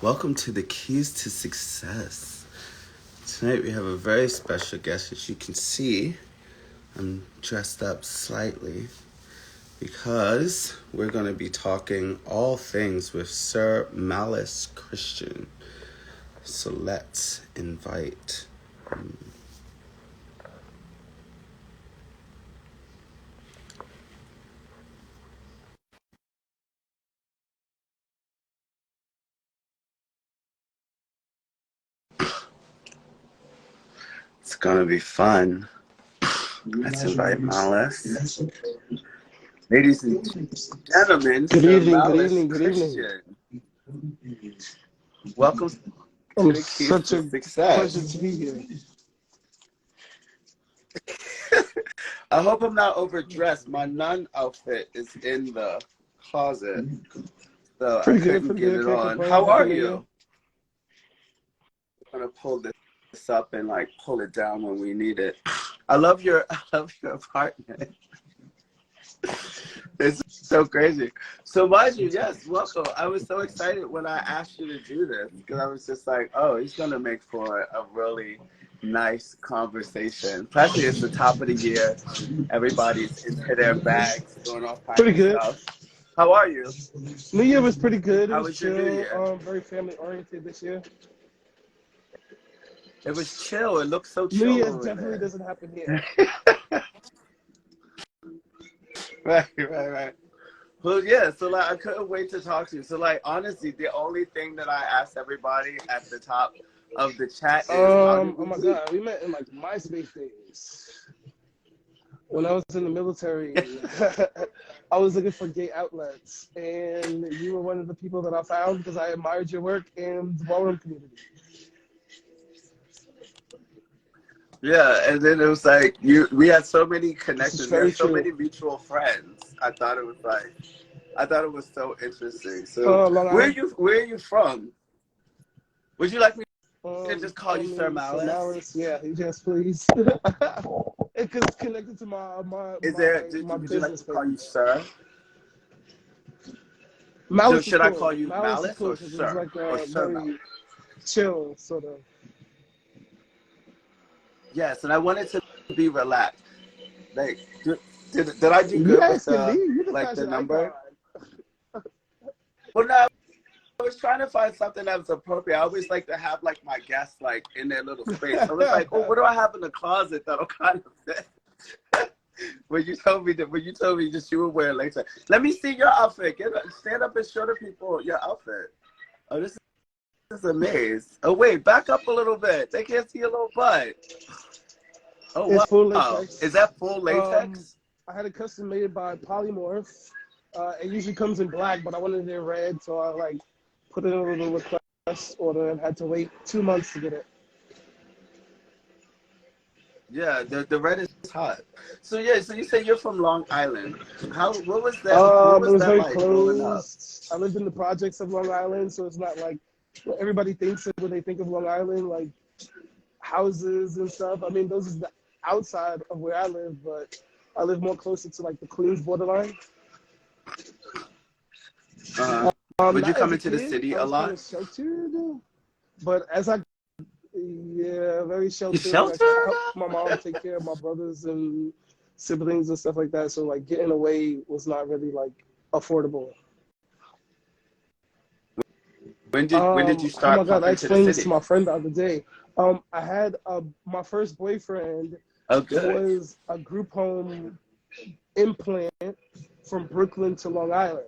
Welcome to the Keys to Success. Tonight we have a very special guest. As you can see, I'm dressed up slightly because we're going to be talking all things with Sir Malice Christian. So let's invite him. It's going to be fun. Let's invite Malice. Ladies and gentlemen, Good Sir evening, good Malice evening, good evening. Christian. Welcome to the Keys Such to a Success. pleasure to be here. I hope I'm not overdressed. My nun outfit is in the closet, so I couldn't get it on. How are you? I'm gonna pull this up and like pull it down when we need it. I love your apartment. It's so crazy. So mind you, yes, welcome. I was so excited when I asked you to do this because I was just like, oh, he's gonna make for a really nice conversation. Especially it's the top of the year. Everybody's into their bags, doing all kinds Pretty of good. stuff. How are you? New Year was pretty good. It How was was your New Year? chill. Very family oriented this year. It was chill. It looked so New chill Year's over definitely there. doesn't happen here. Right. Well, yeah, so like I couldn't wait to talk to you. So like honestly, the only thing that I asked everybody at the top of the chat is how did Oh we my meet? God, we met in like MySpace days. When I was in the military, I was looking for gay outlets, and you were one of the people that I found because I admired your work in the ballroom community. Yeah, and then it was like we had so many This is connections. We very had so true. many mutual friends. I thought it was so interesting. So Long Island. where are you from? Would you like me to just call Call you Sir me Sir Malice? Malice. Yeah, yes, please. It's connected to my Would you like business me to call you page. Sir? So Malice is should I call cool. you Malice is Malice cool or because it's Sir? like Or a Sir Malice? very chill sort of. Yes, and I wanted to be relaxed. Like, did I do You good with asking me? You the the fashion icon. number? Well, no, I was trying to find something that was appropriate. I always like to have like my guests like in their little space. I was like, oh, what do I have in the closet that'll kind of fit? When you told me just you were wearing latex. Let me see your outfit. Stand up and show the people your outfit. Oh, this is a maze. Oh wait, back up a little bit. They can't see your little butt. Oh It's full wow. latex. Is that full latex? I had it custom made by Polymorph. It usually comes in black, but I wanted it in red, so I like put in a little request order and had to wait 2 months to get it. Yeah, the red is hot. So yeah, so you say you're from Long Island. What It was was that very like growing up? closed. I lived in the projects of Long Island, so it's not like what everybody thinks of when they think of Long Island, like houses and stuff. I mean, those is the outside of where I live, but I live more closer to like the Queens borderline. Uh, would you Not as come a into the kid, city I a was kind lot? of sheltered, but as I yeah, very You sheltered. Like I sheltered? helped my mom take care of my brothers and siblings and stuff like that. So like getting away was not really like affordable. When did you Oh start my God, I pumping to the explained this to city? my friend the other day. I had my first boyfriend Oh, good. was a group home implant from Brooklyn to Long Island.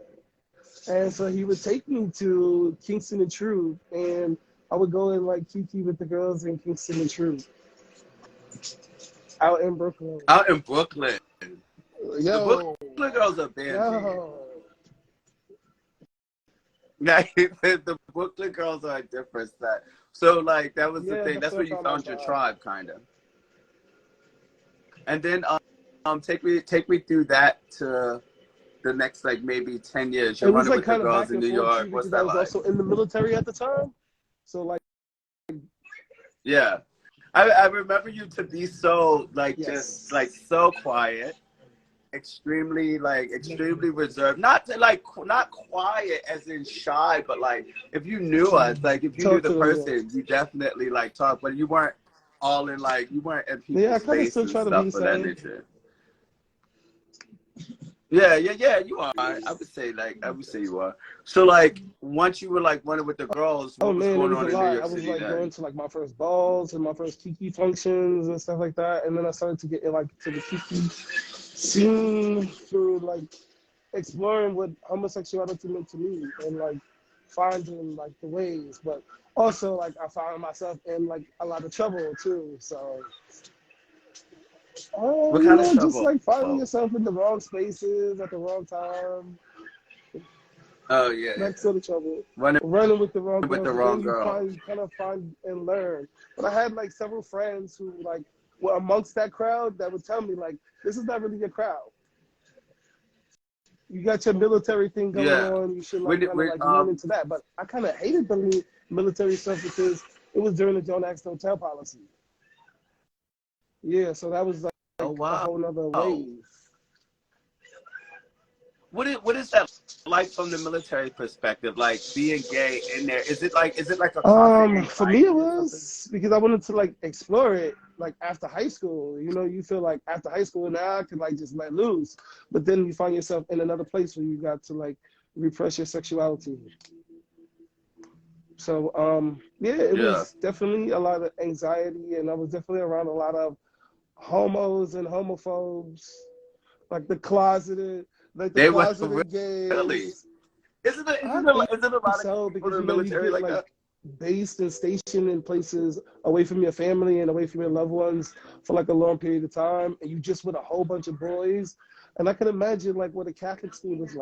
And so he would take me to Kingston and True, and I would go and like kiki with the girls in Kingston and True out in Brooklyn. Out in Brooklyn, the Yo, Brooklyn girls are bougie. yo. Like, the Brooklyn girls are a different set. So like that was the Yeah, thing. that's That's where where I you found my found your tribe. tribe, kind of. And then take me through that to the next like maybe 10 years. It You're was running like with the kind of girls back in and New forth York. too What's because I that was like? also in the military at the time. So like, Yeah. I remember you to be so like just like yes. so quiet extremely reserved. Not quiet as in shy, but like if you knew us, like if you knew Talk the to them, yeah. person, you definitely like talk, but you weren't all in like you weren't in Yeah, I people's kind of face still and try to be the stuff of that same. nature. Yeah, you are. I would say you are. So like once you were like running with the girls, Oh what was man, it going was a on in New lot. I York was City like going then? to like my first balls and my first Kiki functions and stuff like that, and then I started to get like to the Kiki scene through like exploring what homosexuality meant to me and like finding like the ways, but also like I found myself in like a lot of trouble too. So What kind of just trouble? like finding yourself in the wrong spaces at the wrong time, Oh yeah, that yeah. sort of trouble. Running Running with the wrong with girls, the but wrong then you girl. kind of find and learn. But I had like several friends who like were amongst that crowd that would tell me like, this is not really your crowd. You got your military thing going Yeah. on. You should When like did kind of when like lean into that. But I kind of hated the military stuff because it was during the Don't Ask, Don't Tell policy. Yeah, so that was oh like a wow. whole nother wave. What is that like from the military perspective? Like being gay in there, is it like a constant For me it anxiety or something? was because I wanted to like explore it like after high school. You know, you feel like after high school now I can like just let loose. But then you find yourself in another place where you got to like repress your sexuality. So yeah, it Yeah. was definitely a lot of anxiety and I was definitely around a lot of homos and homophobes, like the They were closeted really. gays. Isn't it? I Isn't it? think Isn't a lot of so people because in you the know you military get like like that? based and stationed in places away from your family and away from your loved ones for like a long period of time, and you just with a whole bunch of boys. And I can imagine like what a Catholic school is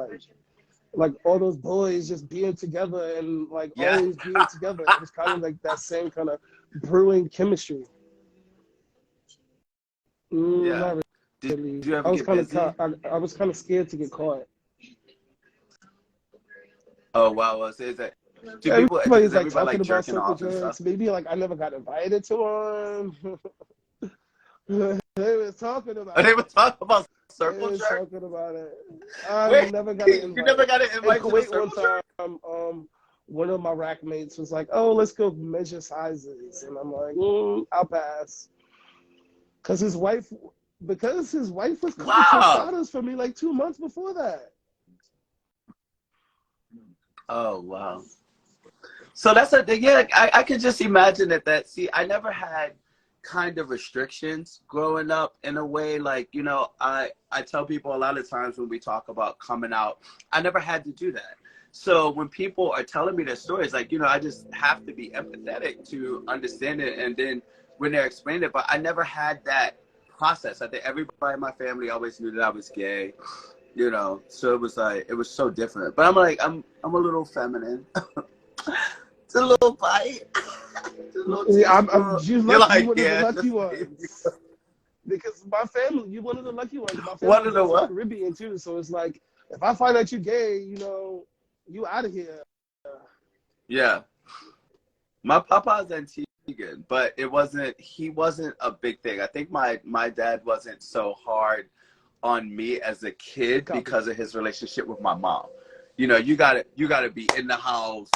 like all those boys just being together and like Yeah. always being together. It was kind of like that same kind of brewing chemistry. Yeah. Not Did really. you ever get busy? I was kind of scared to get caught. Oh wow. Well, so is that? Do people? Everybody's Is like everybody talking like about jerking circle off and stuff? jerks. Maybe like I never got invited to one. They was talking Oh, about they were it. talking about They circle was jerk. talking about it. I Wait, never got an you never invite. got an In invite to the Kuwait one circle jerk? time, one of my rack mates was like, "Oh, let's go measure sizes," and I'm like, "I'll pass," because his wife was cutting Wow. tostadas for me like 2 months before that. Oh wow. So that's a yeah. I could just imagine that. See, I never had kind of restrictions growing up in a way like I tell people a lot of times when we talk about coming out, I never had to do that. So when people are telling me their stories, like I just have to be empathetic to understand it, and then when they're explaining it, but I never had that process. I think everybody in my family always knew that I was gay. So it was like it was so different. But I'm a little feminine. It's a little bite. It's a little Yeah, teaspoon. you You're lucky. You like, one of the yeah, lucky just ones. Because my family, you one of the lucky ones. My one family's of the also what? Caribbean too, so it's like if I find out you gay, you out of here. Yeah. My papa's Antiguan, but he wasn't a big thing. I think my dad wasn't so hard on me as a kid Copy. because of his relationship with my mom. You gotta be in the house,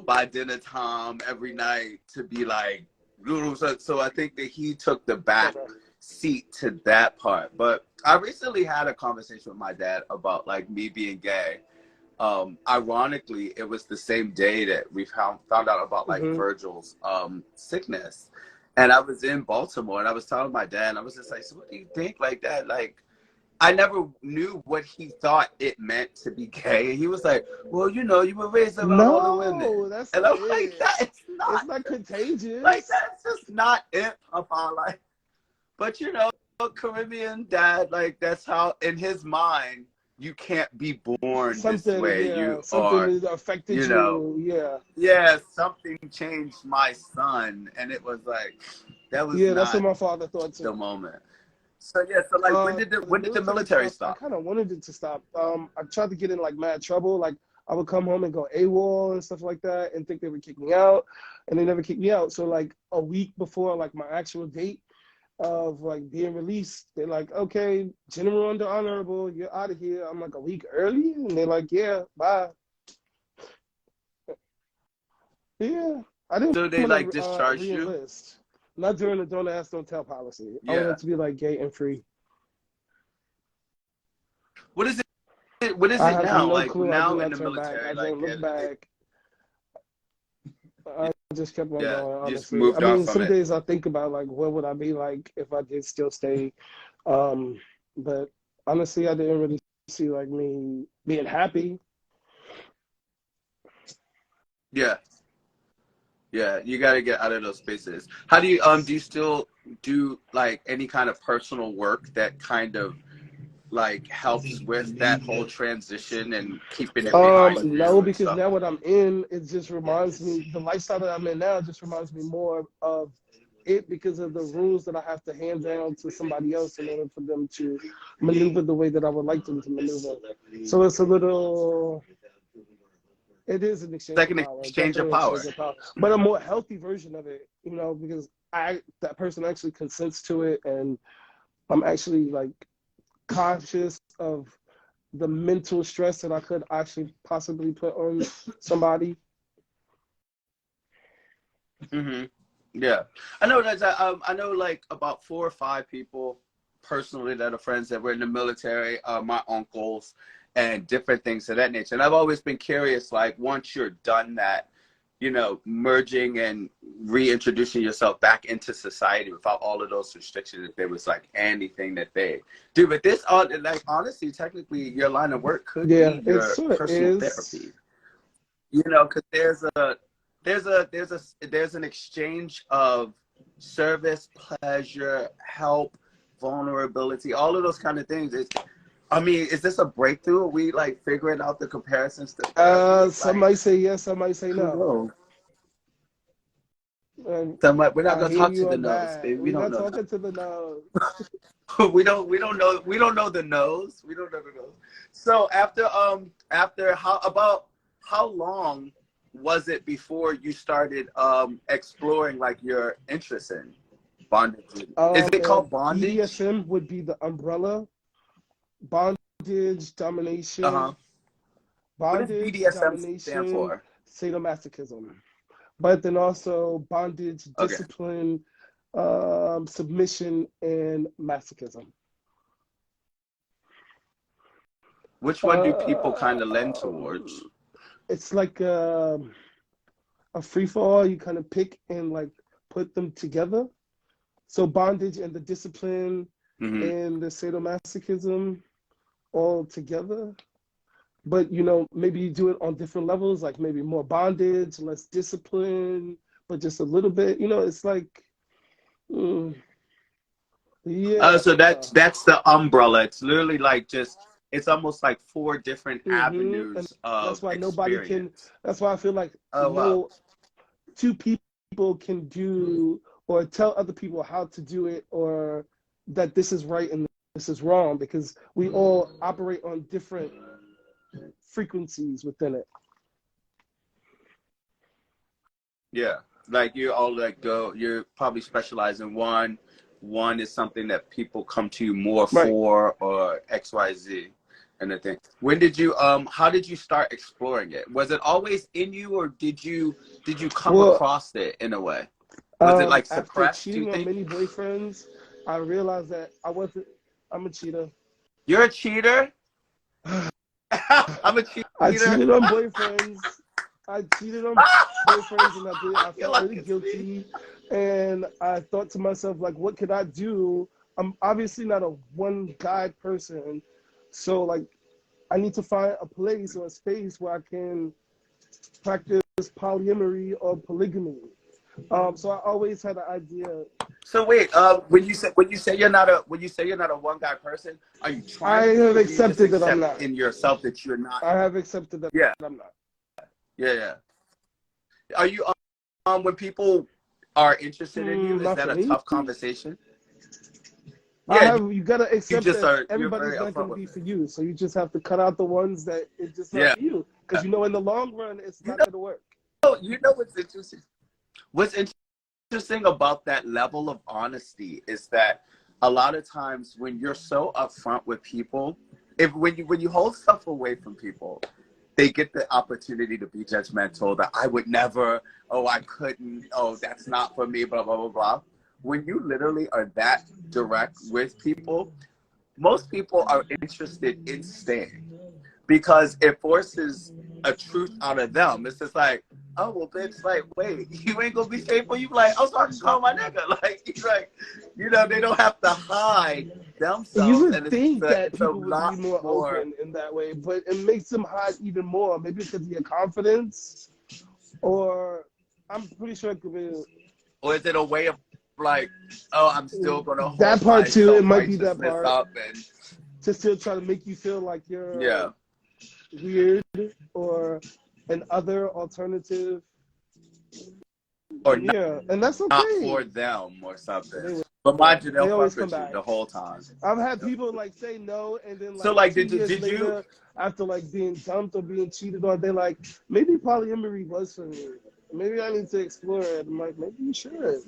by dinner time every night to be like, so I think that he took the back Okay. seat to that part. But I recently had a conversation with my dad about like me being gay. Ironically, it was the same day that we found out about like Mm-hmm. Virgil's sickness. And I was in Baltimore and I was telling my dad, and I was just like, so what do you think like that? Like, I never knew what he thought it meant to be gay. And he was like, well, you were raised around all the No, women. that's And not I'm like, it. that is It's not, not like, contagious. that's just not it, Papa. Like, but Caribbean dad, like, that's how, in his mind, you can't be born this way. You Something are, that affected you know, you. Yeah, yeah, something changed my son. And it was like, that was yeah, that's what not my father thought the too. moment. So yeah, so like The when did the military military stuff, I stop? kind of wanted it to stop. I tried to get in like mad trouble. Like I would come home and go AWOL and stuff like that, and think they would kick me out, and they never kicked me out. So like a week before like my actual date, of like being released. They're like, okay, general under honorable, you're out of here. I'm like, a week early, and they're like, yeah, bye. Yeah, I didn't So they want like to discharged you? re-enlist. Not during the don't ask, don't tell policy. I Yeah. wanted to be like gay and free. What is it? What is I it have now? no Like clue. I do now in not the turn back. military, I like don't look back. I just kept on yeah, going, you just honestly. I moved on mean, from some it. days I think about like what would I be like if I did still stay. But honestly, I didn't really see like me being happy. Yeah. Yeah, you got to get out of those spaces. How do you still do like any kind of personal work that kind of like helps with that whole transition and keeping it behind No, you and because stuff? now what I'm in, it just reminds me, the lifestyle that I'm in now just reminds me more of it because of the rules that I have to hand down to somebody else in order for them to maneuver the way that I would like them to maneuver. So it's a little, it is an It's exchange like of an power, exchange of definitely an exchange power. of power, but a more healthy version of it, you know, because that person actually consents to it, and I'm actually like conscious of the mental stress that I could actually possibly put on somebody. Hmm. Yeah, I know that. I know like about 4 or 5 people personally that are friends that were in the military. My uncles and different things of that nature. And I've always been curious. Like once you're done that, merging and reintroducing yourself back into society without all of those restrictions, if there was like anything that they do. But this, all like honestly, technically, your line of work could Yeah, be it your sort of personal is. therapy. Because there's an exchange of service, pleasure, help, vulnerability, all of those kind of things. I mean, is this a breakthrough? Are we like figuring out the comparisons to therapy? Some Like, might say yes, some might say who no. knows? And We're not I gonna hear talk to you the on nose, that. baby. We We're don't not know. talking to the no. We don't know the nose. We don't know the nose. So after how long was it before you started exploring like your interest in bondage? Is it called bondage? BDSM would be the umbrella. Bondage, Uh-huh. domination, What does bondage, BDSM stand domination, for? sadomasochism. But then also bondage, Okay. discipline, submission, and masochism. Which one do people Uh, kind of lend towards? it's like a free for all. You kind of pick and like put them together. So bondage and the discipline Hmm. and the sadomasochism all together. But maybe you do it on different levels, like maybe more bondage, less discipline, but just a little bit. It's like, mm, yeah. So that's the umbrella. It's literally like just it's almost like 4 different And avenues that's of why nobody can. experience. That's why I feel like Oh wow. no two people can do or tell other people how to do it, or that this is right and this is wrong, because we all operate on different frequencies within it. Yeah. Like you all like go you're probably specialized in one. One is something that people come to you more Right. for or XYZ and the thing. When did you how did you start exploring it? Was it always in you or did you come Well, across it in a way? Was it like after suppressed, you cheating on think? many boyfriends, I realized that I'm a cheater. You're a cheater? I'm a I cheater. cheated on boyfriends. I cheated on boyfriends, and I You're felt like really it's me. guilty. And I thought to myself, like, what could I do? I'm obviously not a one guy person. So, like, I need to find a place or a space where I can practice polyamory or polygamy. So I always had an idea. So wait, when you say you're not a one guy person, are you I trying to be, have or do you just accepted that I'm accept not. in yourself that you're not? I have accepted that Yeah, I'm not. yeah, yeah. Are you when people are interested in you, is Not that for a me. tough conversation? Yeah, You gotta you accept just that are you're everybody's very not upfront gonna with be it. for you. So you just have to cut out the ones that it's just not Yeah, for you. Because in the long run, it's you not gonna work. you know what's interesting. What's interesting interesting about that level of honesty is that a lot of times when you're so upfront with people, when you hold stuff away from people, they get the opportunity to be judgmental, that I would never, oh, I couldn't, oh, that's not for me, blah, blah, blah, blah. When you literally are that direct with people, most people are interested in staying because it forces a truth out of them. It's just like, oh, well, bitch, like, wait, you ain't gonna be faithful? You be like, oh, so I can call my nigga. Like, he's like, you know, they don't have to hide You themselves. would And think that it's a people would lot be more open in that way, but it makes them hide even more. Maybe because of your confidence, or I'm pretty sure it could be. Or is it a way of like, oh, I'm still gonna That hold part my too. It might be that self-righteousness part up and to still try to make you feel like yeah. you're weird or an other alternative. Or Yeah, and that's not okay. for them or something. They, But mind you, they they'll always fuck come with you back. the whole time. I've had people like say no, and then So like like, 2 years did you? later, after like being dumped or being cheated on, they're like, maybe polyamory was for me. Maybe I need to explore it. I'm like, maybe you should.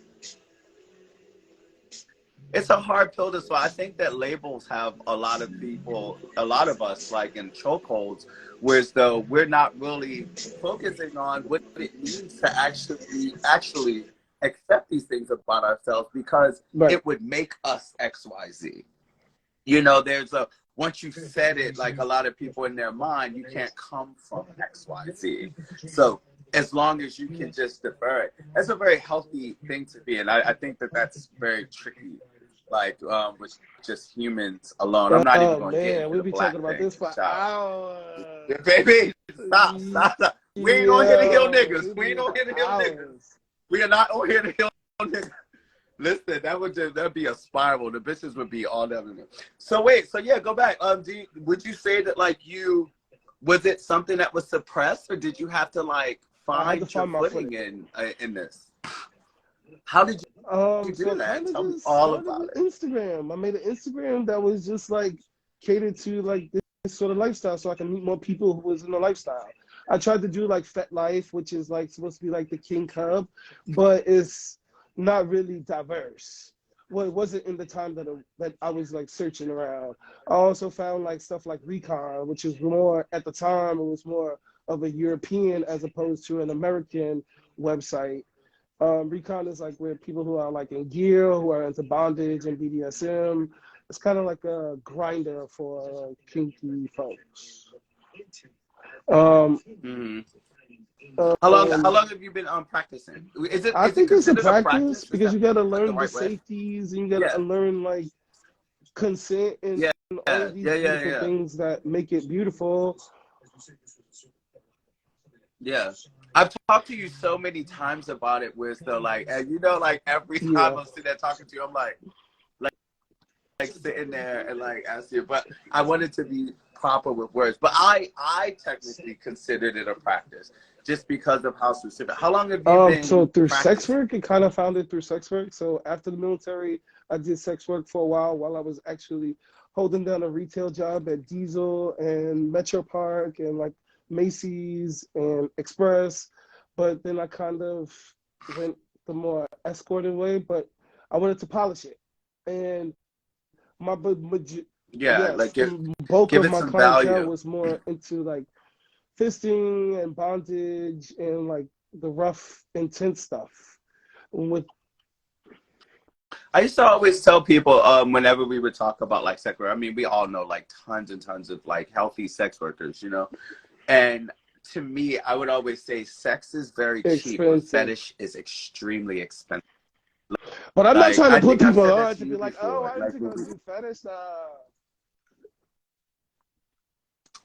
It's a hard pill to swallow. I think that labels have a lot of people, a lot of us, like in chokeholds, whereas though we're not really focusing on what it means to actually accept these things about ourselves because Right. it would make us XYZ. You know, once you said it, like a lot of people in their mind, you can't come from XYZ. So as long as you can just defer it, that's a very healthy thing to be. And I think that that's very tricky, like with just humans alone. I'm not even going to get into we'll the be black talking about thing. this for Child. hours. Baby, stop. We ain't on here to heal niggas. We ain't on here to heal niggas. We are not on here to heal niggas. Listen, that'd be a spiral. The bitches would be all down in there. So wait, so yeah, go back. Would you say that like was it something that was suppressed, or did you have to like find your footing in this? How did you do So that? kind of Tell me just all started about with it. Instagram. I made an Instagram that was just like catered to like this sort of lifestyle, so I can meet more people who was in the lifestyle. I tried to do like Fet Life, which is like supposed to be like the King Cub, but it's not really diverse. Well, it wasn't in the time that I was like searching around. I also found like stuff like Recon, which is more at the time it was more of a European as opposed to an American website. Recon is like where people who are like in gear, who are into bondage and BDSM. It's kind of like a grinder for kinky folks. Mm-hmm. How long have you been practicing? I Is it think it's a considered a practice practice? Is because that you got to like the learn the right way? safeties and you got to Yeah. learn like consent and Yeah. all of these beautiful Yeah. things that make it beautiful. Yeah. I've talked to you so many times about it where it's though like, and you know, like every time I'm sitting there talking to you, I'm like sitting there and like asking you, but I wanted to be proper with words. But I technically considered it a practice just because of how specific. How long have you been So through sex practicing? work, it kind of found it through sex work. So after the military, I did sex work for a while I was actually holding down a retail job at Diesel and Metro Park and like Macy's and Express. But then I kind of went the more escorting way, but I wanted to polish it. And my Yeah, yes, like the bulk give of it my some clientele value. was more into like fisting and bondage and like the rough, intense stuff. With I used to always tell people whenever we would talk about like sex work, I mean, we all know like tons and tons of like healthy sex workers, you know? And to me, I would always say sex is very cheap, but expensive. fetish is extremely expensive. But I'm not Like, trying to I put think I've people said that on to to be you like, oh, before. why did Like, you go do fetish stuff?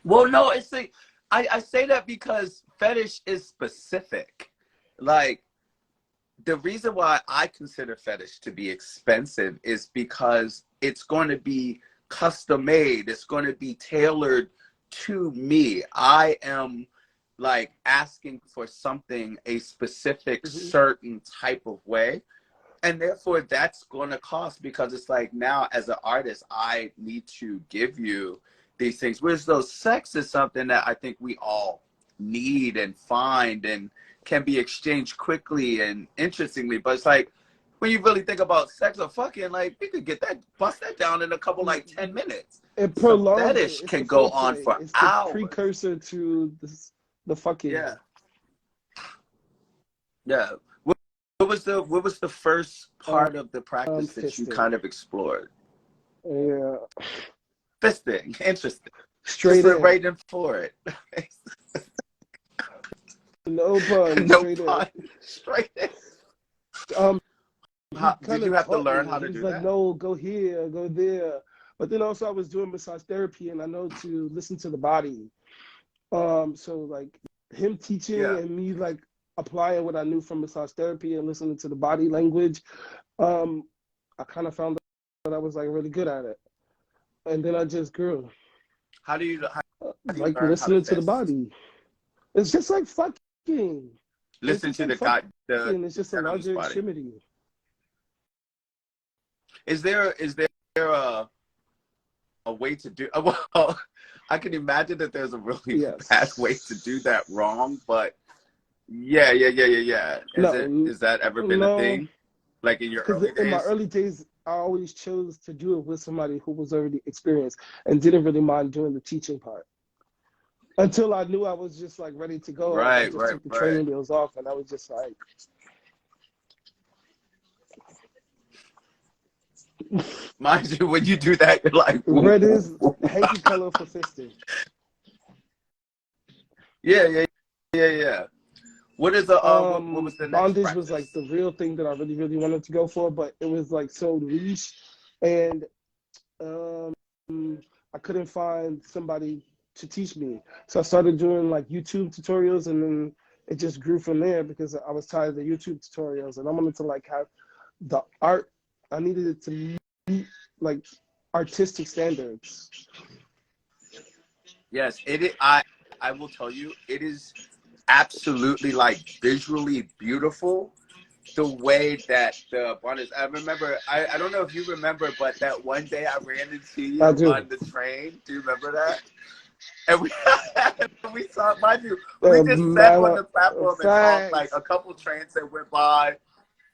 well, no, it's like, I say that because fetish is specific. Like, the reason why I consider fetish to be expensive is because it's going to be custom made. It's going to be tailored to me. I am like asking for something a specific certain type of way. And therefore that's going to cost because it's like now as an artist, I need to give you these things. Whereas though sex is something that I think we all need and find and can be exchanged quickly and interestingly. But it's like, when you really think about sex or fucking, like, we could bust that down in a couple, like 10 minutes. It Some prolongs it. fetish It's can the go on foreplay. for It's the hours. precursor to the fucking. Yeah. Yeah. What was the first part of the practice that you fisting. kind of explored? Yeah. Fisting. Interesting. Straight Just in. right in for it. No pun. No straight pun. in. Straight in. Did you have to learn how to do that? He was like, no, go here, go there. But then also I was doing massage therapy, and I know to listen to the body. So like him teaching and me like applying what I knew from massage therapy and listening to the body language, I kind of found that I was like really good at it. And then I just grew. How do you like learn listening how to the body? It's just like fucking. Listen to the guy. It's just a larger extremity. Is there a way to do? Well, I can imagine that there's a really bad way to do that wrong, but yeah. Is that ever been a thing? Like in your early days? In my early days, I always chose to do it with somebody who was already experienced and didn't really mind doing the teaching part. Until I knew I was just like ready to go. I just took the training wheels off, and I was just like. Mind you, when you do that, you're like, red is hanky color for fisting. Yeah. What is the what was the next bondage practice? was like the real thing that I really wanted to go for, but it was like so niche, and I couldn't find somebody to teach me. So I started doing like YouTube tutorials, and then it just grew from there because I was tired of the YouTube tutorials, and I wanted to like have the art. I needed it to meet like artistic standards. Yes, it is. I will tell you, it is absolutely like visually beautiful. The way that the bondage. I remember. I don't know if you remember, but that one day I ran into you on the train. Do you remember that? And we saw, mind you, we just sat on the platform and talked like a couple trains that went by.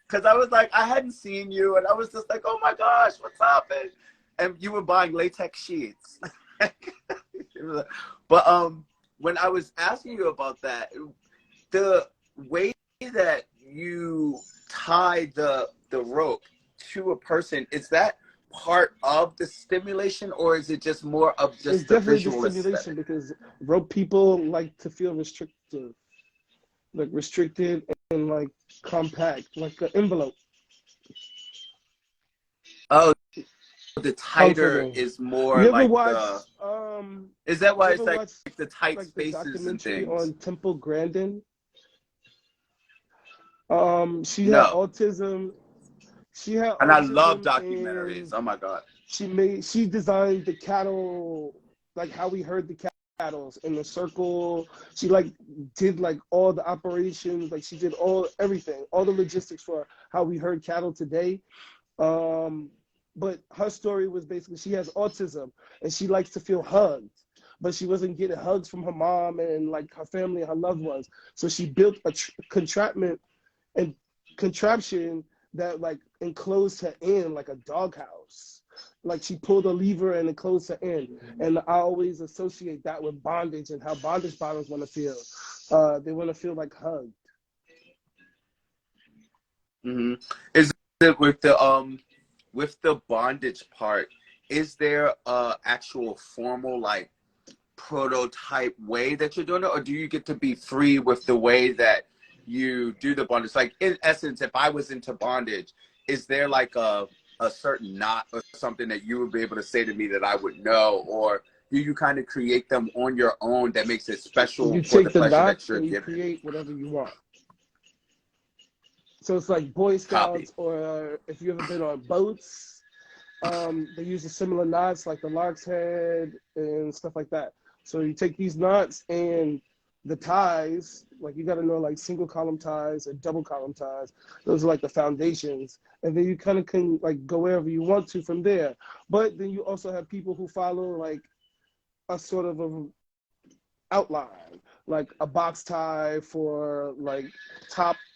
Because I was like, I hadn't seen you, and I was just like, oh my gosh, what's up? And you were buying latex sheets. But when I was asking you about that, the way that you tie the rope to a person, is that part of the stimulation, or is it just more of just it's the definitely visual the stimulation aesthetic? because rope people like to feel restricted and like compact, like an envelope. Oh, the tighter is more you ever like watch, is that why it's like the tight like spaces the and things? On Temple Grandin. She No. had autism. And I love documentaries. Oh my God. She designed the cattle, like how we heard the cattle in the circle. She like did like all the operations, like she did everything, all the logistics for how we heard cattle today. But her story was basically she has autism and she likes to feel hugged, but she wasn't getting hugs from her mom and like her family and her loved ones. So she built a contraption that like enclosed her in like a doghouse. Like she pulled a lever and enclosed her in. And I always associate that with bondage and how bondage bottoms want to feel. They want to feel like hugged. Mm-hmm. Is it with the bondage part? Is there a actual formal like prototype way that you're doing it, or do you get to be free with the way that you do the bondage? Like in essence, if I was into bondage, is there like a certain knot or something that you would be able to say to me that I would know, or do you kind of create them on your own that makes it special for the pleasure that you're giving? You create whatever you want. So it's like Boy Scouts, or if you've ever been on boats, they use a similar knots like the lark's head and stuff like that. So you take these knots and the ties, like you got to know like single column ties or double column ties. Those are like the foundations. And then you kind of can like go wherever you want to from there. But then you also have people who follow like a sort of a outline. like a box tie for like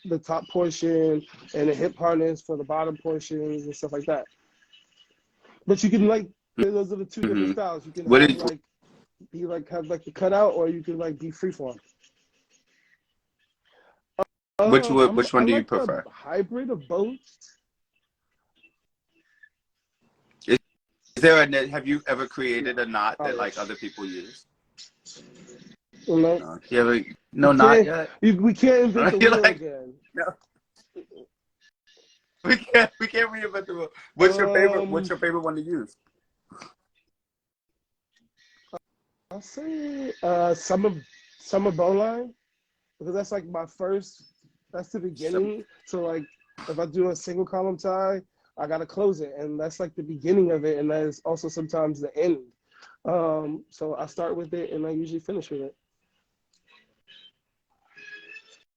the top portion, and a hip harness for the bottom portions and stuff like that. But you can like, those are the two different Hmm. styles. You can What have did like have like the cutout, or you can like be freeform. which I one do you like a prefer? hybrid of both. Is there a have you ever created No, a knot I that like wish. other people use? You know, No. You ever we no knot can't yet? we can't invent the You're wheel like again. no, we can't reinvent the wheel. What's Um, your favorite one to use? I'll say summer bowline, because that's like my first. That's the Some, beginning. So like, if I do a single column tie, I gotta close it, and that's like the beginning of it, and that is also sometimes the end. So I start with it, and I usually finish with it.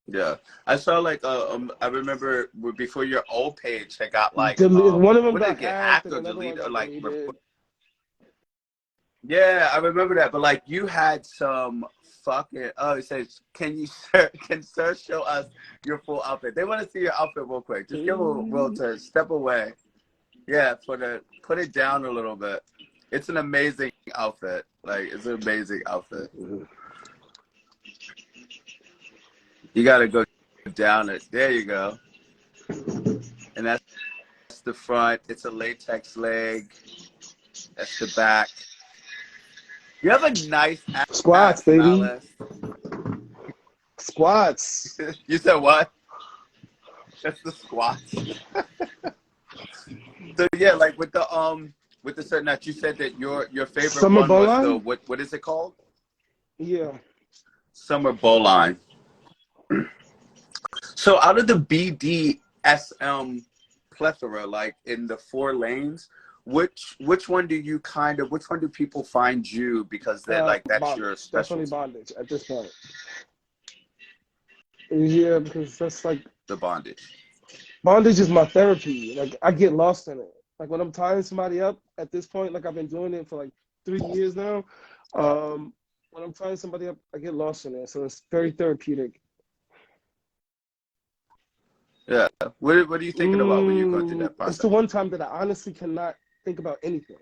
yeah, I saw like I remember before your old page had got like One of them what did got it get hacked, hacked and or another one deleted or got like deleted. yeah, I remember that. But like you had some fucking it says can sir show us your full outfit? They want to see your outfit real quick. Just give a real to step away. Yeah, put it down a little bit. It's an amazing outfit. Like it's an amazing outfit. You gotta go down it. There you go. And that's the front. It's a latex leg. That's the back. You have a nice Squats, ass, baby. Malice. Squats. You said what? That's the squats. So yeah, like with the certain that you said that your favorite Summer one was the bowline? what is it called? Yeah. Summer bowline. So out of the BDSM plethora, like in the 4 lanes, which one do you which one do people find you because they're like that's your Bondage. Definitely specialty, bondage at this point. Yeah, because that's like, the bondage. bondage is my therapy. Like, I get lost in it. Like, when I'm tying somebody up at this point, like I've been doing it for like 3 years now. When I'm tying somebody up, I get lost in it. So it's very therapeutic. Yeah. What are you thinking about when you're going through that It's process? the one time that I honestly cannot think about anything.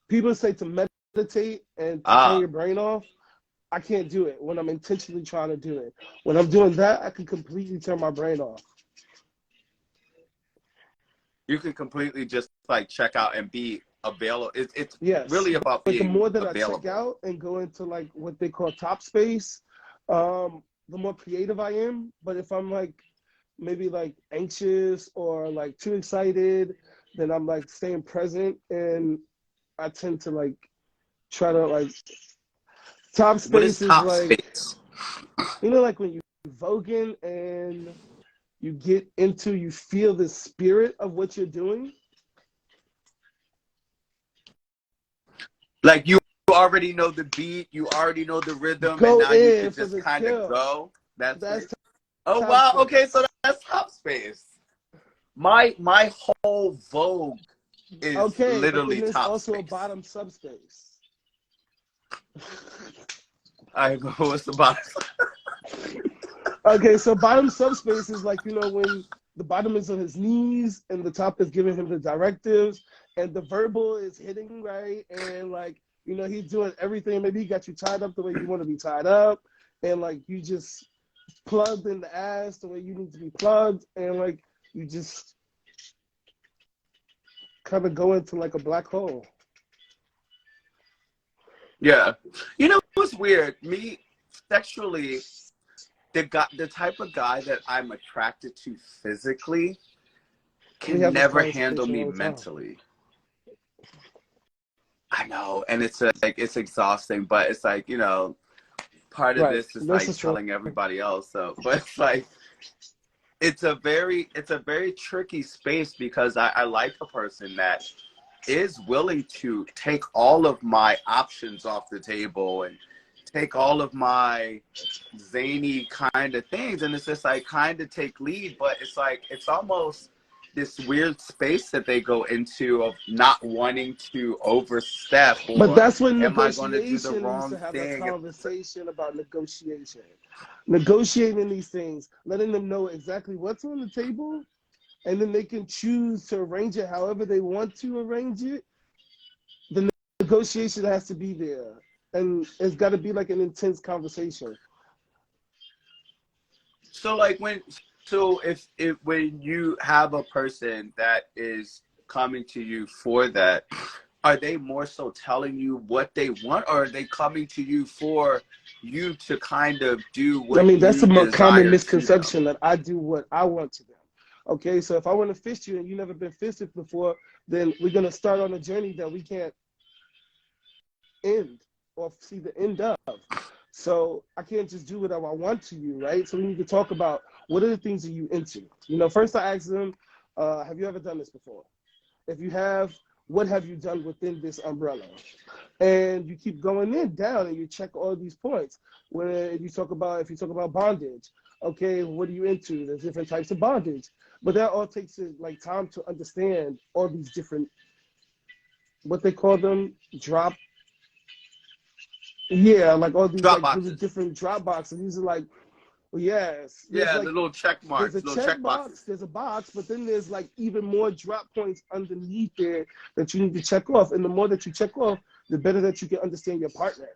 People say to meditate and to turn Ah, your brain off. I can't do it when I'm intentionally trying to do it. When I'm doing that, I can completely turn my brain off. you can completely just like check out and be available. It's Yes, really about but the being more that I check available. out and go into like what they call top space, the more creative I am. But if I'm like maybe like anxious or like too excited, then I'm like staying present, and I tend to like try to like, top What is space is top like, space? like when you voguing and you feel the spirit of what you're doing. Like you already know the beat, you already know the rhythm, and Go now you in could for just the kind of kill. go. That's That's it. Oh top wow, okay, space. so that's top space. My whole Vogue is Okay, but then literally there's top also a space. bottom subspace. I go, what's the bottom? Okay, so bottom subspace is like, when the bottom is on his knees and the top is giving him the directives, and the verbal is hitting right, and like, he's doing everything. Maybe he got you tied up the way you want to be tied up, and like you just plugged in the ass the way you need to be plugged, and like you just kind of go into like a black hole. Yeah. You know what's weird? Me sexually, the type of guy that I'm attracted to physically We can have this never handle conversation me all the time. mentally. I know, and it's like it's exhausting, but it's like, part of Right. this is This like is true. telling everybody else. So, but it's like it's a very tricky space because I like a person that is willing to take all of my options off the table and take all of my zany kind of things, and it's just like kind of take lead, but it's like it's almost this weird space that they go into of not wanting to overstep, But or that's when am I going to do the negotiation needs wrong to have a thing? conversation about negotiation. Negotiating these things, letting them know exactly what's on the table, and then they can choose to arrange it however they want to arrange it. The negotiation has to be there, and it's got to be like an intense conversation. So like if when you have a person that is coming to you for that, are they more so telling you what they want, or are they coming to you for you to kind of do I what mean, that's you the more common desire to them? misconception, that I do what I want to them. Okay, so if I want to fist you and you never been fisted before, then we're gonna start on a journey that we can't end or see the end of. So I can't just do whatever I want to you, right? So we need to talk about, what are the things that you into? You know, first I ask them, have you ever done this before? If you have, what have you done within this umbrella? And you keep going in down and you check all these points. Where you talk about, if you talk about bondage, okay, what are you into? There's different types of bondage. But that all takes like time to understand all these different, what they call them, drop. Yeah, like all these Drop like really boxes. different drop boxes. These are like, well, yes, there's Yeah, like, the little check there's marks, a little check check box, boxes. there's a box, but then there's like even more drop points underneath there that you need to check off. And the more that you check off, the better that you can understand your partner.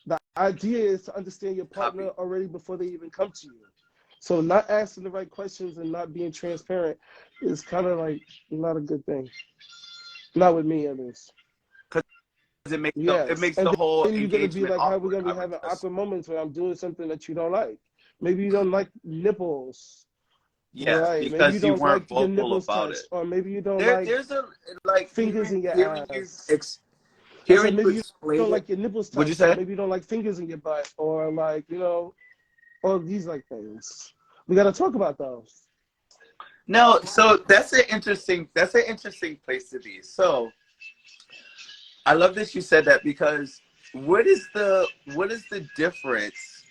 The idea is to understand your partner Copy. already before they even come to you. So not asking the right questions and not being transparent is kind of like not a good thing. Not with me, at least. It Yes, makes and the whole then you're gonna be engagement like, how are we awkward, gonna I be would having guess. awkward moments when I'm doing something that you don't like? Maybe you don't like nipples, Yeah, right? Maybe you because you don't like weren't your vocal nipples about touched, it. or maybe you don't like There's a like fingers in your hearing you ass. I said hearing you maybe you explain don't it. like your nipples What'd you touched, or say? maybe you don't like fingers in your butt, or like, all these like things. We gotta talk about those. No, so that's an interesting place to be. So I love that you said that, because what is the difference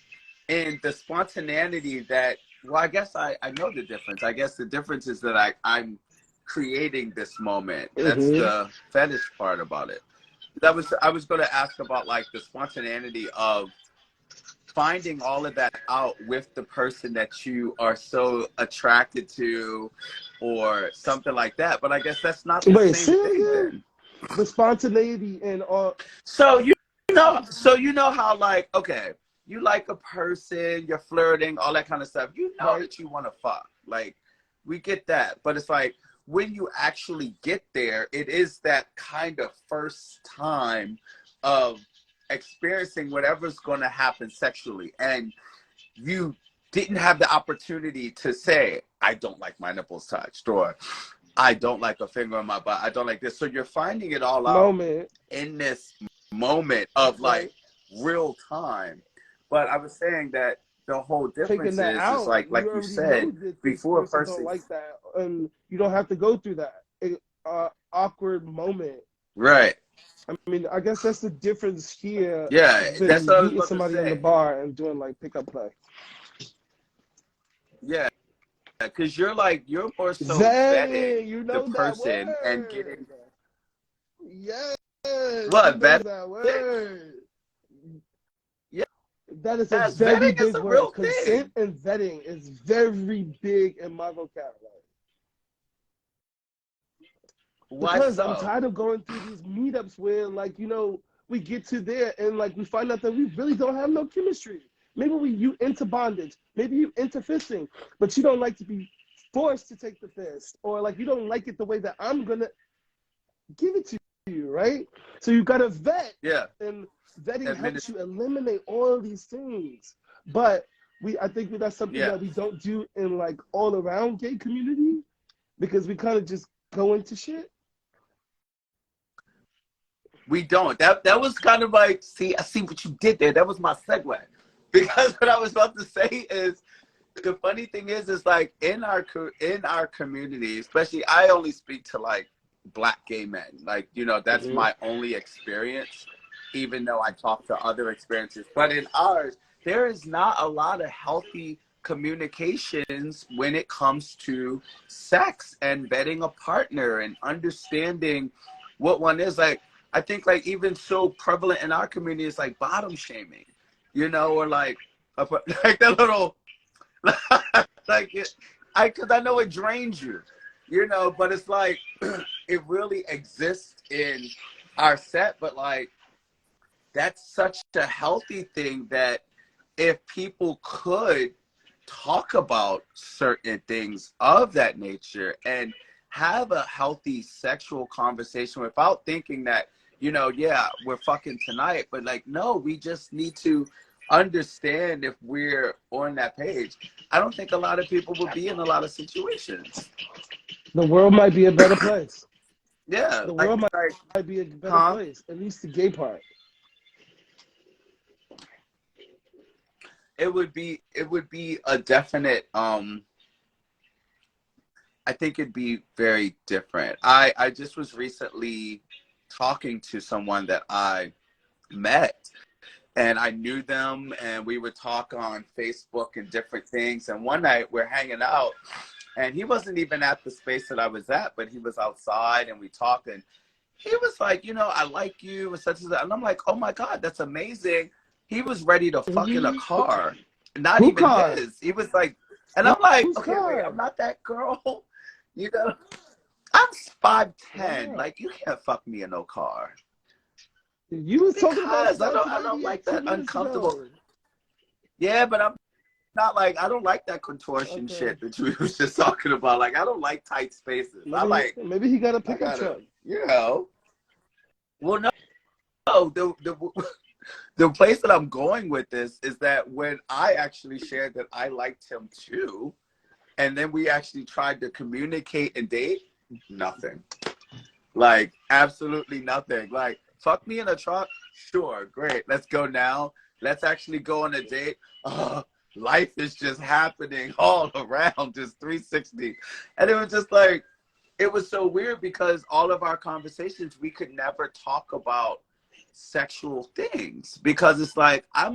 in the spontaneity that, well, I guess I know the difference. I guess the difference is that I'm creating this moment. That's Mm-hmm. the fetish part about it. I was going to ask about like the spontaneity of finding all of that out with the person that you are so attracted to, or something like that. But I guess that's not the Wait, same say it thing again. then. The spontaneity and all. So you know how, like, okay, you like a person, you're flirting, all that kind of stuff. You know Right. that you want to fuck. Like, we get that. But it's like when you actually get there, it is that kind of first time of experiencing whatever's going to happen sexually, and you didn't have the opportunity to say, I don't like my nipples touched, or I don't like a finger on my butt, I don't like this. So you're finding it all out Moment. in this moment of Right. like real time. But I was saying that the whole Taking difference that is out, like you you already said, know that this before a person don't person, like that, and you don't have to go through that awkward moment. right? I mean, I guess that's the difference here Yeah, that's than what I was meeting about to somebody in the say. bar and doing like pickup play. Yeah, because you're more so Vetting, vetting you the know that person and word. getting Yes, he what knows vetting. that word. Yeah, That is a yes, very vetting is big a word. real Consent thing. and vetting is very big in my vocabulary. Why Because I'm so? tired of going through these meetups where, like, we get to there and like we find out that we really don't have no chemistry. Maybe you into bondage, maybe you into fisting, but you don't like to be forced to take the fist, or like you don't like it the way that I'm gonna give it to you, right? So you gotta vet, Yeah, and vetting helps administration. you eliminate all of these things. But I think that's something Yeah, that we don't do in like all around gay community, because we kind of just go into shit. we don't. That was kind of like, see, I see what you did there. That was my segue. Because what I was about to say is, the funny thing is like in our community, especially, I only speak to like Black gay men. Like, that's Mm-hmm. my only experience, even though I talk to other experiences. But in ours, there is not a lot of healthy communications when it comes to sex and vetting a partner and understanding what one is. Like, I think like even so prevalent in our community is like bottom shaming, you know, or like that little like it, because I know it drains you, you know, but it's like it really exists in our set, but like that's such a healthy thing that if people could talk about certain things of that nature and have a healthy sexual conversation without thinking that, you know, yeah, we're fucking tonight, but like, no, we just need to understand if we're on that page. I don't think a lot of people will be in a lot of situations. The world might be a better place. Yeah, The world like might be a better place, at least the gay part. It would be a definite I think it'd be very different. I just was recently talking to someone that I met, and I knew them, and we would talk on Facebook and different things. And one night we're hanging out, and he wasn't even at the space that I was at, but he was outside, and we talked, and he was like, you know, I like you, and such as that. And I'm like, oh my God, that's amazing. He was ready to fuck in a car, not Who even car? his. He was like, and I'm like, Whose okay, car? wait, I'm not that girl. You know, I'm 5'10". Yeah. Like, you can't fuck me in no car. You was talking about Because I don't like that uncomfortable. Ago. Yeah, but I'm not like, I don't like that contortion shit that you was just talking about. Like, I don't like tight spaces. Maybe he got a pickup truck. You know. Well, no, the place that I'm going with this is that when I actually shared that I liked him too, and then we actually tried to communicate and date, nothing. Like, absolutely nothing. Like, fuck me in a truck? Sure, great. Let's go now. Let's actually go on a date. Life is just happening all around, just 360. And it was just like, it was so weird because all of our conversations, we could never talk about sexual things because it's like, I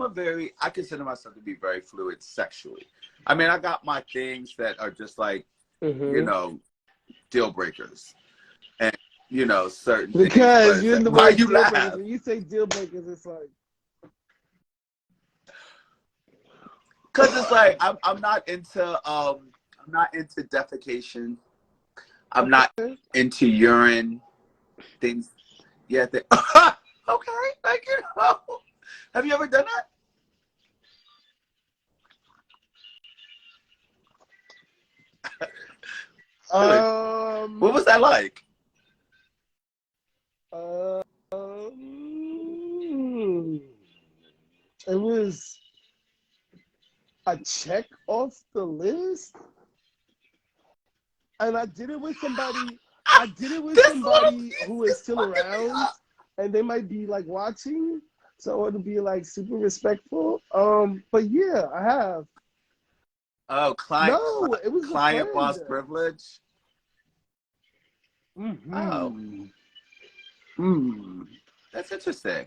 consider myself to be very fluid sexually. I mean, I got my things that are just like, you know, deal breakers. And, you know, certain because things. you're in the why way you deal laugh? breakers. When you say deal breakers, it's like, because it's like I'm not into defecation. I'm not into urine things. Yeah, okay. Like, you know, have you ever done that? What was that like? It was a check off the list, and I did it with somebody. Who is still around, and they might be like watching, so I want to be like super respectful. But yeah, I have. Oh, it was client boss privilege. Mm-hmm. Oh, that's interesting.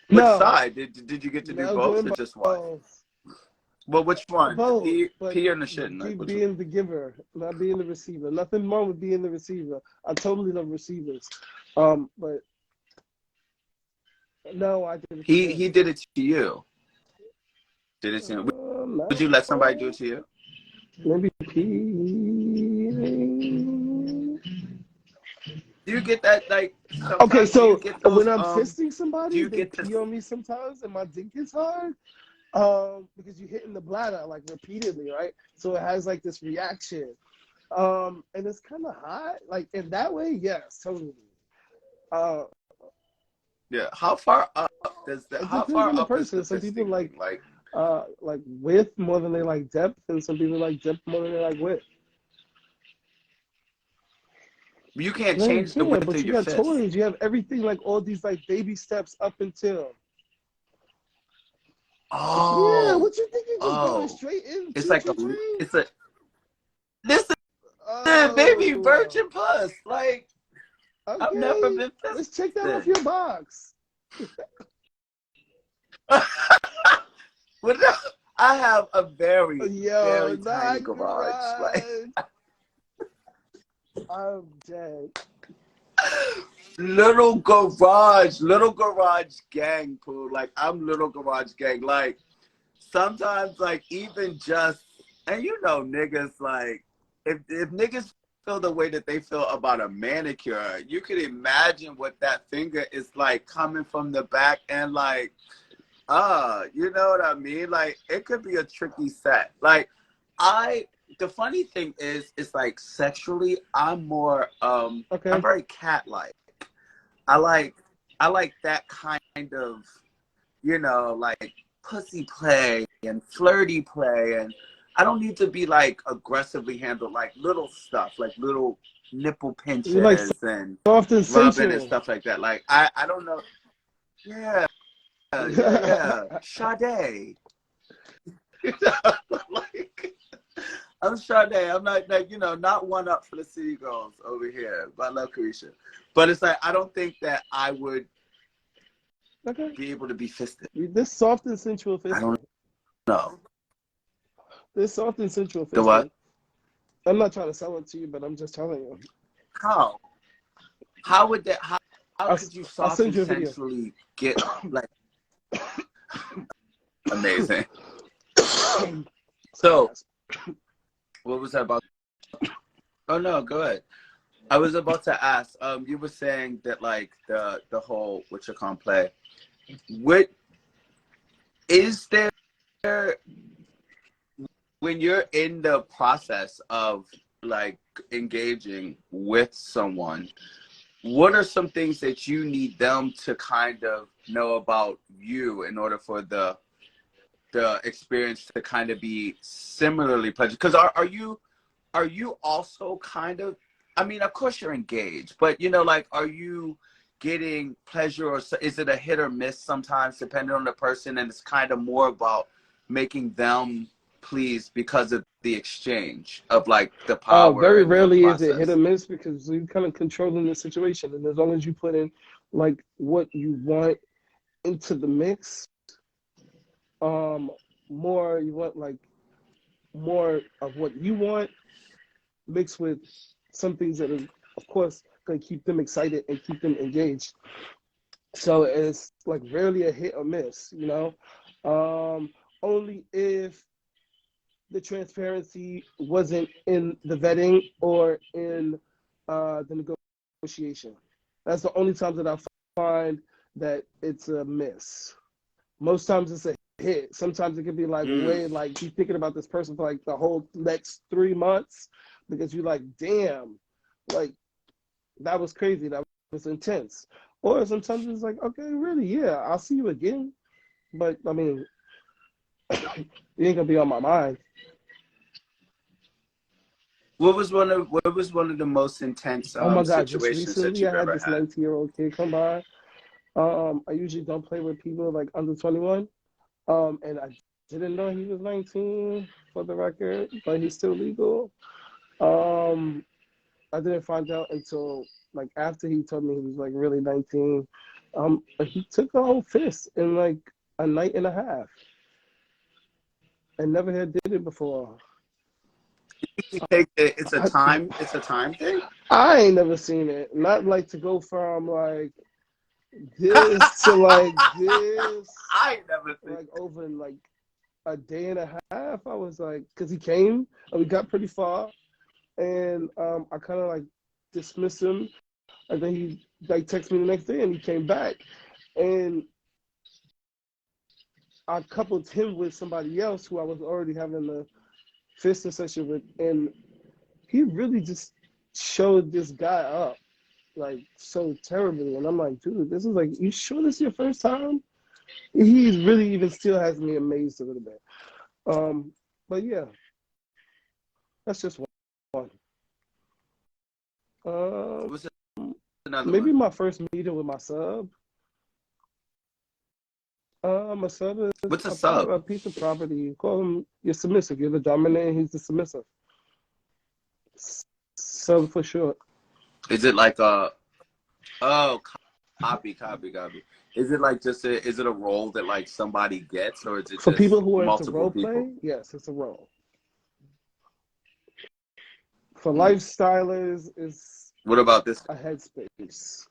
Which side did you get to do both or just one? Well, which one? Both, Pee or the shit? Being the giver, not being the receiver. Nothing wrong with being the receiver. I totally love receivers. But no, I did it. He did it to you. Did it to him? Would you let somebody do it to you? Maybe pee. Do you get that, like, okay, so those, when I'm fisting somebody, they pee on me sometimes, and my dick gets hard. Because you're hitting the bladder like repeatedly, right? So it has like this reaction. And it's kind of hot. Like in that way, yes, totally. Yeah. How far up does that? How far up is the some people like width more than they like depth, and some people like depth more than they like width. You can't change the width of your fist. But you got toys. You have everything, like all these like baby steps up until. Oh. Yeah, what you think you're just going straight in? It's like this is baby virgin plus. Like, okay. I've never been fisted. Let's check that off your box. I have a very, Yo, very tiny not garage. Like, garage. I'm dead. little garage gang, Pooh. Like, I'm little garage gang. Like, sometimes, like, even just, and you know, niggas, like, if niggas feel the way that they feel about a manicure, you could imagine what that finger is like coming from the back and like, you know what I mean? Like, it could be a tricky set. Like, the funny thing is, it's like sexually, I'm more, I'm Okay. very cat-like. I like, I like that kind of, you know, like pussy play and flirty play, and I don't need to be like aggressively handled, like little stuff, like little nipple You like pinches and soft and rubbing and sensual. stuff like that. Like, I don't know. Yeah, yeah. Sade. Like, I'm Sade. I'm not like, you know, not one up for the city girls over here. But I love Carisha. But it's like, I don't think that I would Okay. be able to be fisted. This soft and sensual I fisting. don't know. This soft and sensual The what? fisting. I'm not trying to sell it to you, but I'm just telling you. How? How would that, how I'll, could you I'll soft send and you a video. sensually get, like, amazing? So, what was that about? Oh, no, go ahead. I was about to ask, you were saying that, like, the whole what you call play. What is there, when you're in the process of like engaging with someone, what are some things that you need them to kind of know about you in order for the experience to kind of be similarly pleasant? Because are you also kind of, I mean, of course you're engaged, but you know, like, are you getting pleasure, or is it a hit or miss sometimes depending on the person, and it's kind of more about making them pleased because of the exchange of like the power Very and the rarely is it hit or process? miss because you're kind of controlling the situation, and as long as you put in like what you want into the mix, more you want like more of what you want mixed with some things that are, of course, going to keep them excited and keep them engaged. So it's like rarely a hit or miss, you know. Only if the transparency wasn't in the vetting or in the negotiation. That's the only time that I find that it's a miss. Most times it's a hit. Sometimes it can be like way like you thinking about this person for like the whole next 3 months because you're like, damn, like that was crazy. That was intense. Or sometimes it's like, okay, really, yeah, I'll see you again. But I mean, you ain't gonna be on my mind. What was one of the most intense Oh my God, just situations that recently you've I had ever this had? 19-year-old kid come by. I usually don't play with people like under 21. And I didn't know he was 19 for the record, but he's still legal. Um, I didn't find out until like after he told me he was like really 19. But he took a whole fist in like a night and a half and never had did it before. You take it, it's I, a time thing. I ain't never seen it. Not like to go from like this to like this, I ain't never seen. like over in like a day and a half. I was like, because he came and we got pretty far, and I kind of like dismissed him, and then he like texted me the next day, and he came back, and I coupled him with somebody else who I was already having a fisting session with, and he really just showed this guy up like so terribly, and I'm like, dude, this is like, you sure this is your first time? He really even still has me amazed a little bit. But yeah, that's just one. What's another Maybe one? my first meeting with my sub. My sub is What's a sub? a piece of property. You call him your submissive. You're the dominant. He's the submissive. Sub for short. Is it like a, oh, copy? Is it like just a, is it a role that like somebody gets, or is it For people just who are into multiple role people? play, yes, it's a role. For Hmm. lifestylers, it's What about this? a headspace.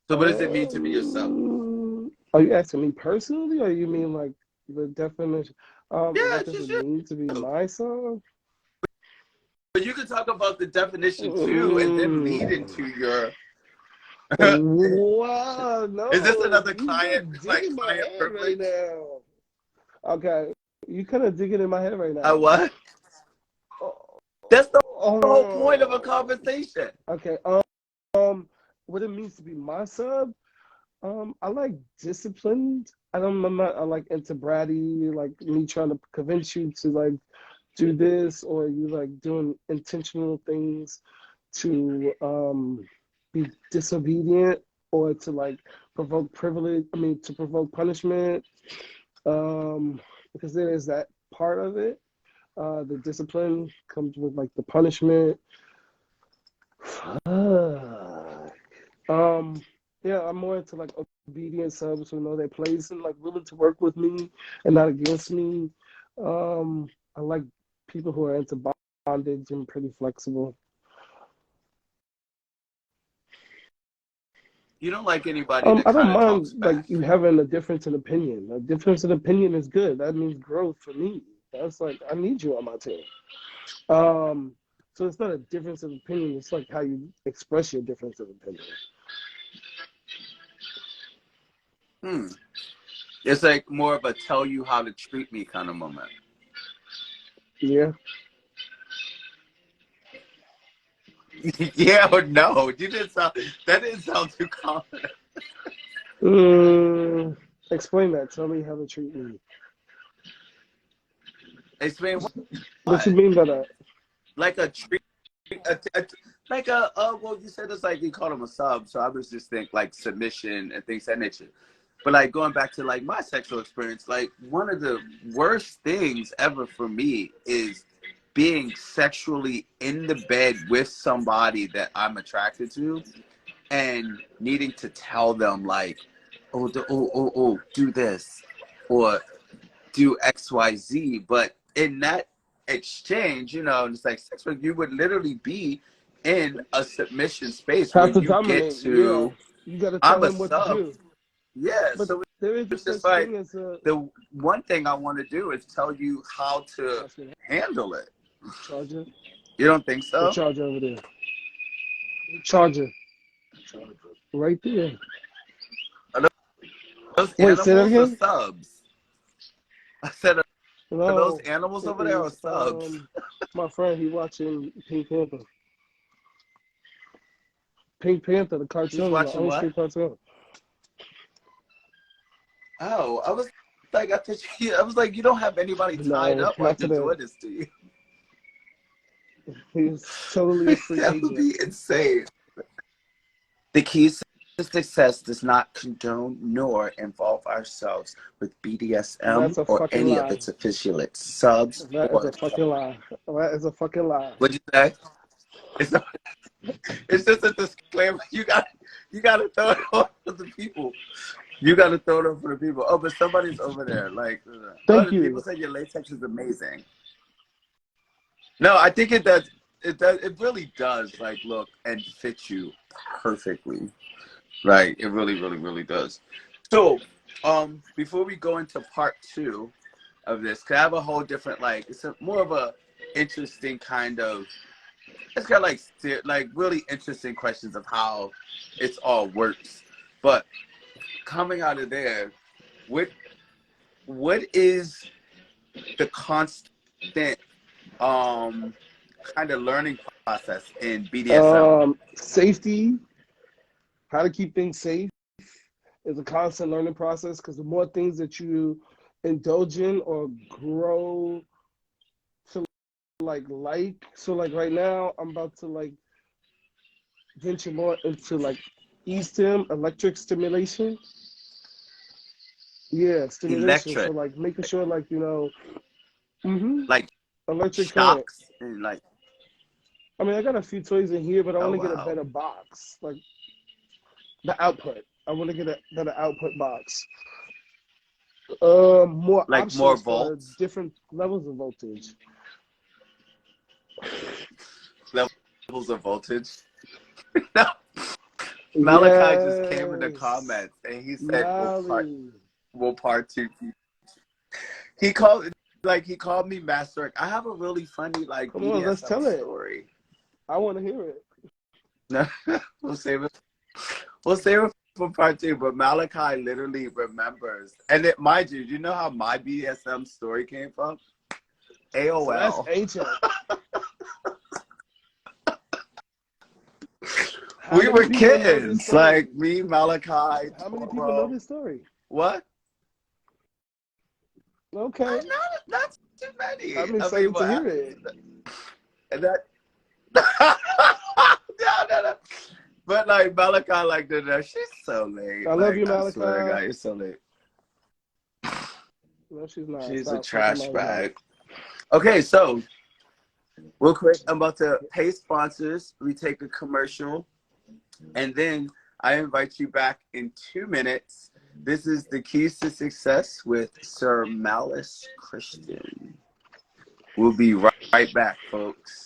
So what does it mean to be yourself? Are you asking me personally, or you mean like the definition? Yeah, What it's does it just mean to be you. myself? But you can talk about the definition too, and then lead Mm. into your. Wow, Is this no, another you client, just like digging my client head right privilege? now. Okay, you kind of digging in my head right I now. what? Oh, That's the whole point of a oh. conversation. Okay. What it means to be my sub? I like disciplined. I'm not I like into bratty, like me trying to convince you to like do this, or you like doing intentional things to be disobedient, or to like provoke privilege. I mean, to provoke punishment. Because there is that part of it. The discipline comes with like the punishment. Um, yeah, I'm more into like obedient subs who know their place and like willing to work with me and not against me. I like people who are into bondage and pretty flexible. You don't like anybody that I don't kind of mind talks like back. you having a difference in opinion. A difference in opinion is good. That means growth for me. That's like I need you on my team. Um, so it's not a difference of opinion. It's like how you express your difference of opinion. Hmm. It's like more of a tell you how to treat me kind of moment. Yeah. Yeah or no? You didn't sound. That didn't sound too confident. Mm, explain that. Tell me how to treat me. Explain What you what? mean by that? Like a treat, like a well, you said it's like you call them a sub, so I was just think like submission and things of that nature. But like going back to like my sexual experience, like one of the worst things ever for me is being sexually in the bed with somebody that I'm attracted to and needing to tell them like, oh, do this or do XYZ. But in that exchange, you know, it's like sex work, you would literally be in a submission space where Have to you get dominate. Yeah. to, You got to tell I'm a him what to sub. do. Yeah. But So there is a it's just such like thing as a. the one thing I want to do is tell you how to Pass me handle it. that charger. You don't think The so? charger over there. Charger. Right there. Are those Wait, say that animals or again? subs? I said, are those No. animals It over there or is subs? my friend, he watching Pink Panther. Pink Panther, the He's cartoon, the watching what? on-screen cartoon. Oh, I was like, I was like, you don't have anybody tied No, up while not he's today. doing this to you. He's totally a free That would agent. be insane. The key to success does not condone nor involve ourselves with BDSM That's a or fucking any of lie. its affiliates, subs, That is or a fucking lie. That is a fucking lie. what'd you say? It's, not, it's just a disclaimer. You got to throw it on for the people. You got to throw it on for the people. Oh, but somebody's over there. Like, oh, Thank the people you. said your latex is amazing. No, I think it does. It does. It really does. Like, look and fit you perfectly. Right. It really, really, really does. So, before we go into part two of this, 'cause I have a whole different, like, it's a more of a interesting kind of. It's got like really interesting questions of how it's all works. But coming out of there, what what is the constant kind of learning process in BDSM? Safety, how to keep things safe is a constant learning process because the more things that you indulge in or grow to so like right now I'm about to like venture more into like ESTIM, electric stimulation. Yeah, stimulation. So Electric, like making sure like, mm-hmm, like electric current. shocks and like. I mean, I got a few toys in here, but I Oh want to get a wow. better box, like the output. I want to get a better output box. More Like more options for volts, different levels of voltage. levels of voltage. No. Malachi just came in the Yes, comments and he said Mali. we'll part two. He called he called me Master. I have a really funny like Come on, let's BDSM tell it. story. I want to hear it. No, we'll save it. We'll save it for part two. But Malachi literally remembers, and mind you, you know how my BDSM story came from? So that's AOL. ancient. We were People know this kittens, story? like me, Malachi, How many people know Toro. this story? What? Okay. Not too many. I'm I mean, excited to hear it. and that. No. But like Malachi, like she's so late. I love Like you, I swear to God, Malachi. you're so late. No, she's not. She's a Stop fucking trash my bag. mic. Okay, so real quick, I'm about to pay sponsors. We take a commercial, and then I invite you back in 2 minutes. This is the Keys to Success with Sir Malice Christian. We'll be right back, folks.